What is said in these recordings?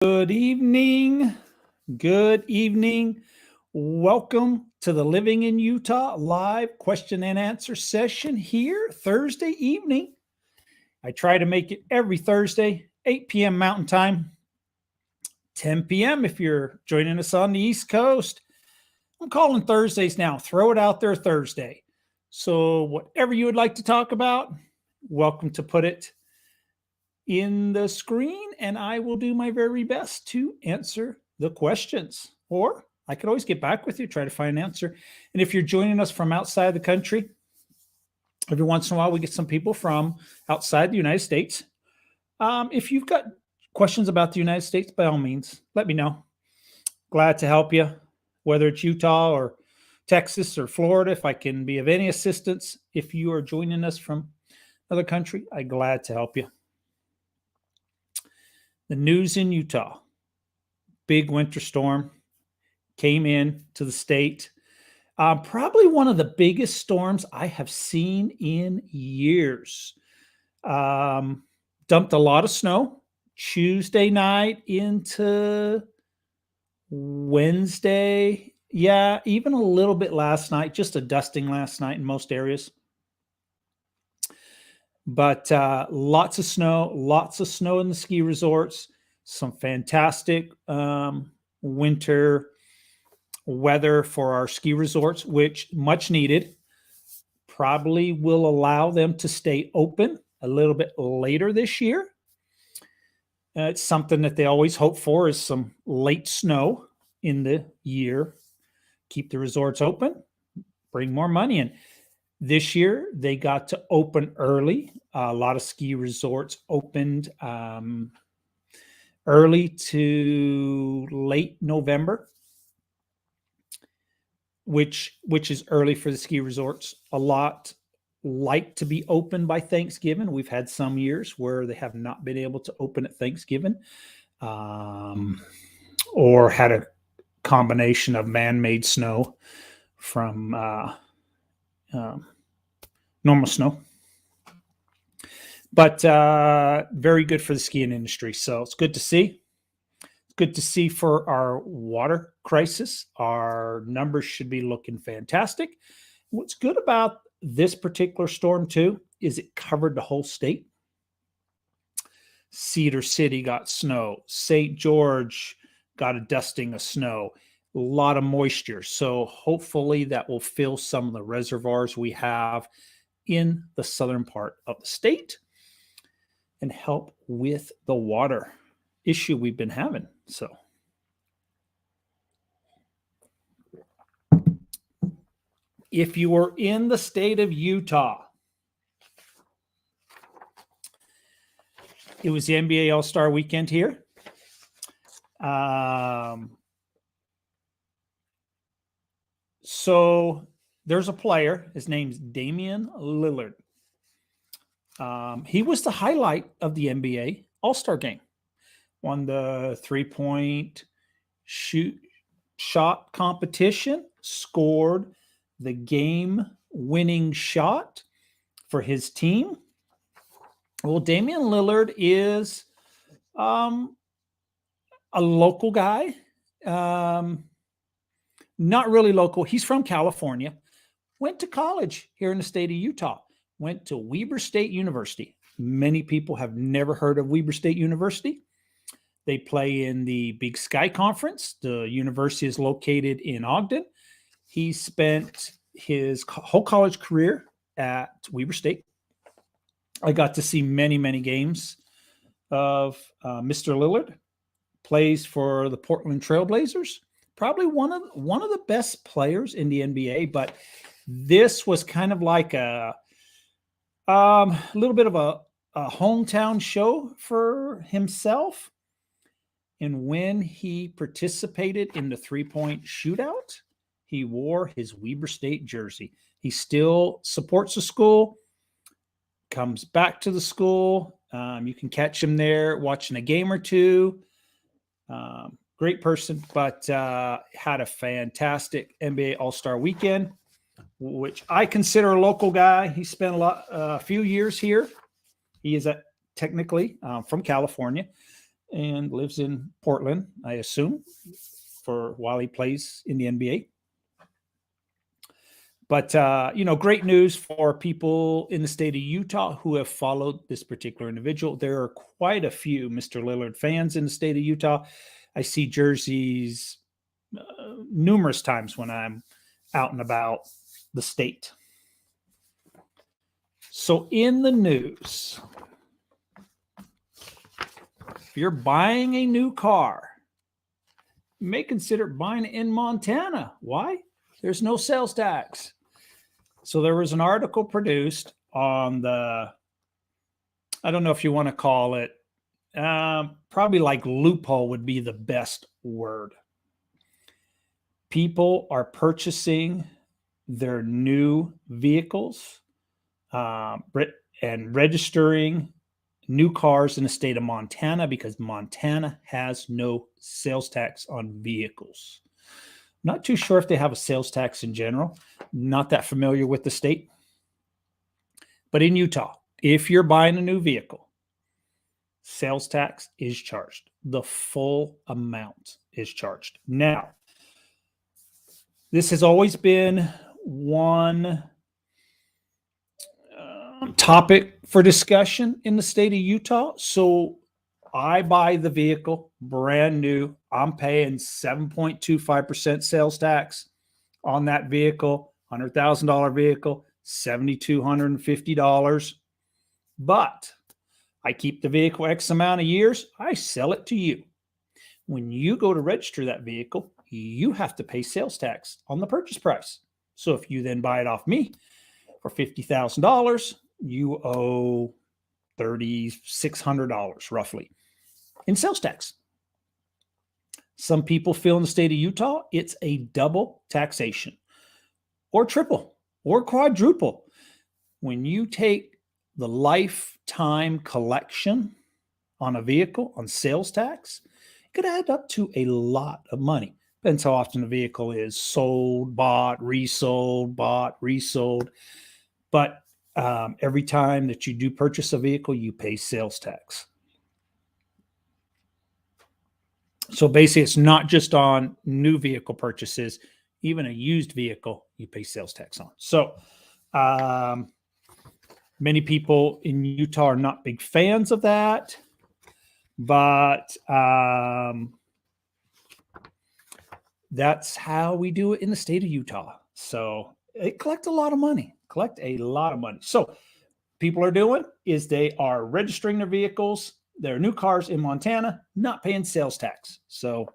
Good evening. Good evening. Welcome to the Living in Utah live question and answer session here Thursday evening. I try to make it every Thursday, 8 p.m. Mountain Time, 10 p.m. if you're joining us on the East Coast. I'm calling Thursdays now. Throw it out there Thursday. So whatever you would like to talk about, welcome to put it in the screen, and I will do my very best to answer the questions. Or I could always get back with you, try to find an answer. And if you're joining us from outside the country, every once in a while we get some people from outside the United States. If you've got questions about the United States, by all means, let me know. Glad to help you, whether it's Utah or Texas or Florida, if I can be of any assistance. If you are joining us from another country, I'm glad to help you. The news in Utah, big winter storm came in to the state. Probably one of the biggest storms I have seen in years. Dumped a lot of snow Tuesday night into Wednesday. Yeah, even a little bit last night, just a dusting last night in most areas. But lots of snow in the ski resorts, some fantastic winter weather for our ski resorts, which much needed. Probably will allow them to stay open a little bit later this year. It's something that they always hope for is some late snow in the year. Keep the resorts open, bring more money in. This year, they got to open early. A lot of ski resorts opened early to late November, which is early for the ski resorts. A lot like to be open by Thanksgiving. We've had some years where they have not been able to open at Thanksgiving, or had a combination of man-made snow from normal snow, but very good for the skiing industry. So it's good to see. It's good to see for our water crisis. Our numbers should be looking fantastic. What's good about this particular storm too is it covered the whole state. Cedar City got snow. St. George got a dusting of snow. A lot of moisture. So hopefully that will fill some of the reservoirs we have in the southern part of the state and help with the water issue we've been having. So if you are in the state of Utah, it was the NBA All-Star weekend here. So there's a player. His name's Damian Lillard. He was the highlight of the NBA All-Star game. Won the three-point shot competition. Scored the game-winning shot for his team. Well, Damian Lillard is a local guy. Not really local. He's from California. Went to college here in the state of Utah. Went to Weber State University. Many people have never heard of Weber State University. They play in the Big Sky Conference. The university is located in Ogden. He spent his whole college career at Weber State. I got to see many, many games of Mr. Lillard. Plays for the Portland Trailblazers. Probably one of the best players in the NBA, but this was kind of like a little bit of a hometown show for himself. And when he participated in the three-point shootout, he wore his Weber State jersey. He still supports the school, comes back to the school. You can catch him there watching a game or two. Great person, but had a fantastic NBA All-Star weekend, which I consider a local guy. He spent a few years here. He is technically from California, and lives in Portland, I assume, for while he plays in the NBA. But, great news for people in the state of Utah who have followed this particular individual. There are quite a few Mr. Lillard fans in the state of Utah. I see jerseys numerous times when I'm out and about the state. So in the news, if you're buying a new car, you may consider buying it in Montana. Why? There's no sales tax. So there was an article produced on I don't know if you want to call it, probably like loophole would be the best word. People are purchasing their new vehicles and registering new cars in the state of Montana because Montana has no sales tax on vehicles. Not too sure if they have a sales tax in general. Not that familiar with the state. But in Utah, if you're buying a new vehicle, sales tax is charged. The full amount is charged. Now, this has always been one topic for discussion in the state of Utah. So I buy the vehicle brand new. I'm paying 7.25% sales tax on that vehicle, $100,000 vehicle, $7,250. But I keep the vehicle X amount of years. I sell it to you. When you go to register that vehicle, you have to pay sales tax on the purchase price. So if you then buy it off me for $50,000, you owe $3,600 roughly in sales tax. Some people feel in the state of Utah, it's a double taxation or triple or quadruple. When you take the lifetime collection on a vehicle on sales tax, it could add up to a lot of money. Depends how often the vehicle is sold, bought, resold, But every time that you do purchase a vehicle, you pay sales tax. So basically, it's not just on new vehicle purchases. Even a used vehicle, you pay sales tax on. So many people in Utah are not big fans of that. But that's how we do it in the state of Utah. So it collect a lot of money. So people are doing is they are registering their vehicles, their new cars in Montana, not paying sales tax. So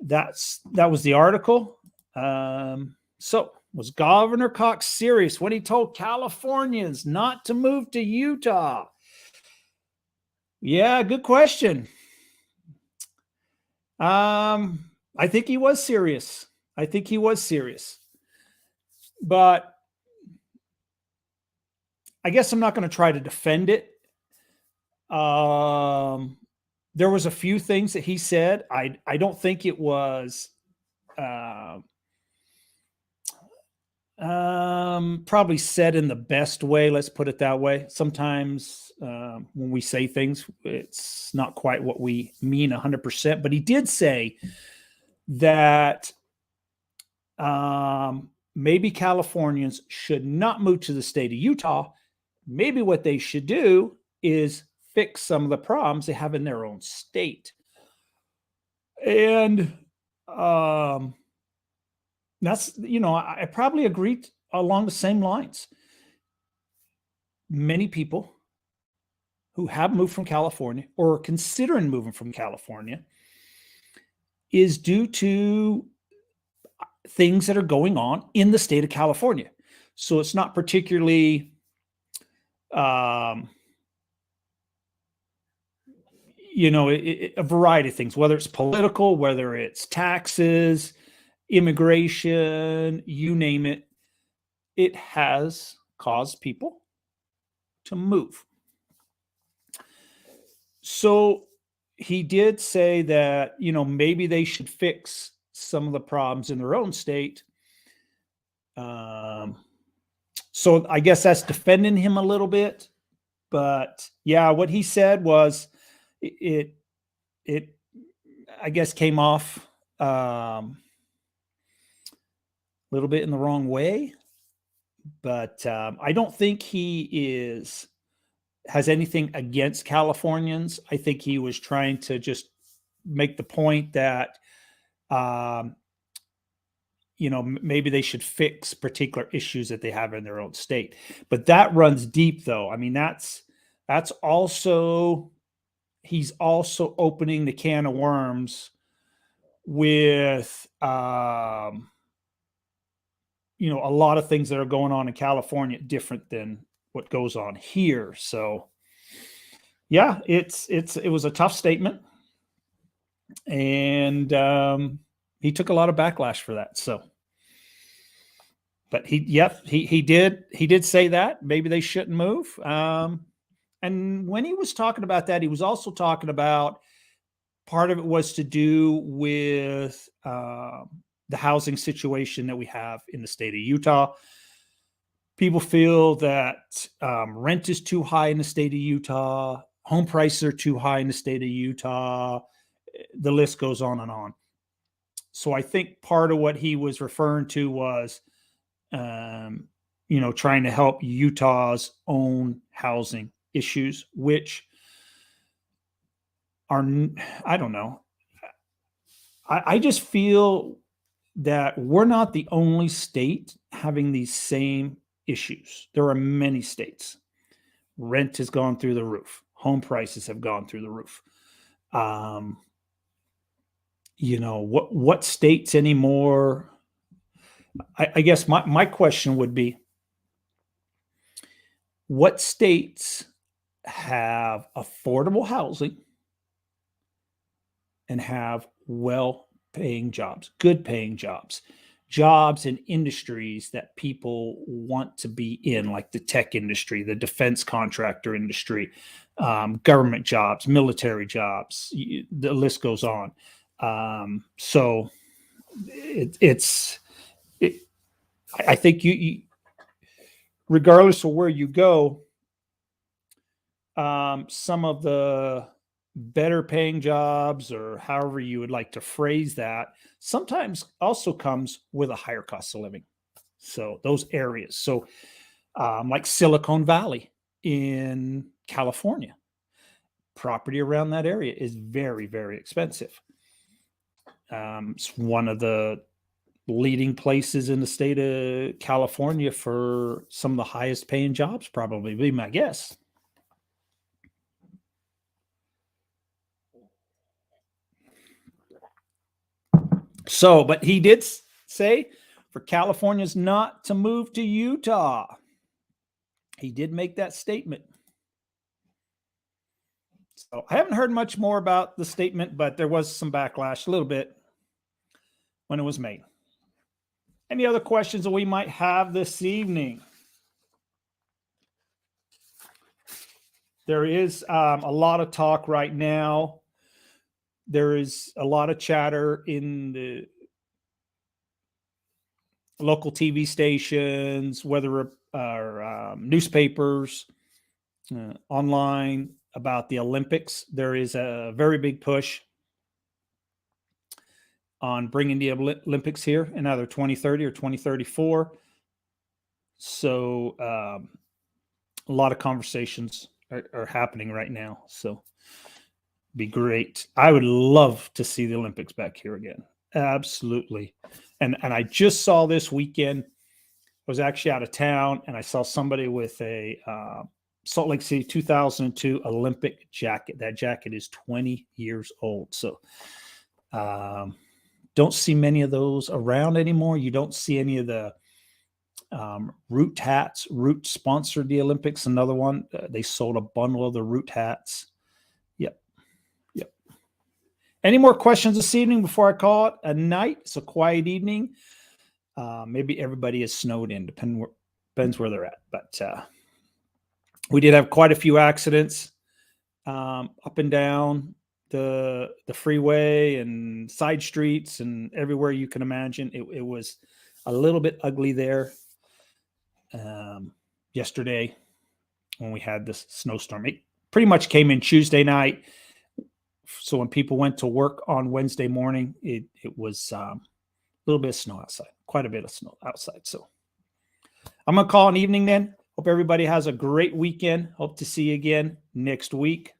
that was the article. So was Governor Cox serious when he told Californians not to move to Utah? Yeah, good question. I think he was serious. But I guess I'm not going to try to defend it. There was a few things that he said. I don't think it was probably said in the best way. Let's put it that way. Sometimes when we say things, it's not quite what we mean 100%. But he did say that maybe Californians should not move to the state of Utah. Maybe what they should do is fix some of the problems they have in their own state. And that's, I probably agree along the same lines. Many people who have moved from California or are considering moving from California is due to things that are going on in the state of California. So it's not particularly, a variety of things, whether it's political, whether it's taxes, immigration, you name it. It has caused people to move. So he did say that, maybe they should fix some of the problems in their own state. So I guess that's defending him a little bit. But yeah, what he said was it it, I guess, came off a little bit in the wrong way, but I don't think he has anything against Californians. I think he was trying to just make the point that, um, maybe they should fix particular issues that they have in their own state. But that runs deep, though. I mean, that's also, he's also opening the can of worms with, a lot of things that are going on in California different than what goes on here. So yeah, it was a tough statement, and he took a lot of backlash for that. So, but he did say that maybe they shouldn't move. And when he was talking about that, he was also talking about part of it was to do with the housing situation that we have in the state of Utah. People feel that rent is too high in the state of Utah. Home prices are too high in the state of Utah. The list goes on and on. So I think part of what he was referring to was, trying to help Utah's own housing issues, which are, I don't know. I just feel that we're not the only state having these same issues. There are many states. Rent has gone through the roof. Home prices have gone through the roof. What states anymore? I guess my question would be, what states have affordable housing and have well-paying jobs, good paying jobs, jobs in industries that people want to be in, like the tech industry, the defense contractor industry, government jobs, military jobs, the list goes on. So I think you, regardless of where you go, some of the better paying jobs, or however you would like to phrase that, sometimes also comes with a higher cost of living. So those areas, so like Silicon Valley in California, property around that area is very, very expensive. It's one of the leading places in the state of California for some of the highest paying jobs, probably be my guess. So, but he did say for Californians not to move to Utah. He did make that statement. So I haven't heard much more about the statement, but there was some backlash a little bit when it was made. Any other questions that we might have this evening? There is a lot of talk right now. There is a lot of chatter in the local TV stations, whether newspapers, online, about the Olympics. There is a very big push on bringing the Olympics here in either 2030 or 2034. So a lot of conversations are happening right now. So be great. I would love to see the Olympics back here again. Absolutely. And I just saw this weekend, I was actually out of town, and I saw somebody with a Salt Lake City 2002 Olympic jacket. That jacket is 20 years old. So don't see many of those around anymore. You don't see any of the Root hats. Root sponsored the Olympics. Another one, they sold a bundle of the Root hats. Yep. Any more questions this evening before I call it a night? It's a quiet evening. Maybe everybody is snowed in, depends where they're at. But we did have quite a few accidents up and down the freeway and side streets and everywhere you can imagine. It was a little bit ugly there yesterday when we had this snowstorm. It pretty much came in Tuesday night. So when people went to work on Wednesday morning, it was a little bit of snow outside, quite a bit of snow outside. So I'm going to call an evening then. Hope everybody has a great weekend. Hope to see you again next week.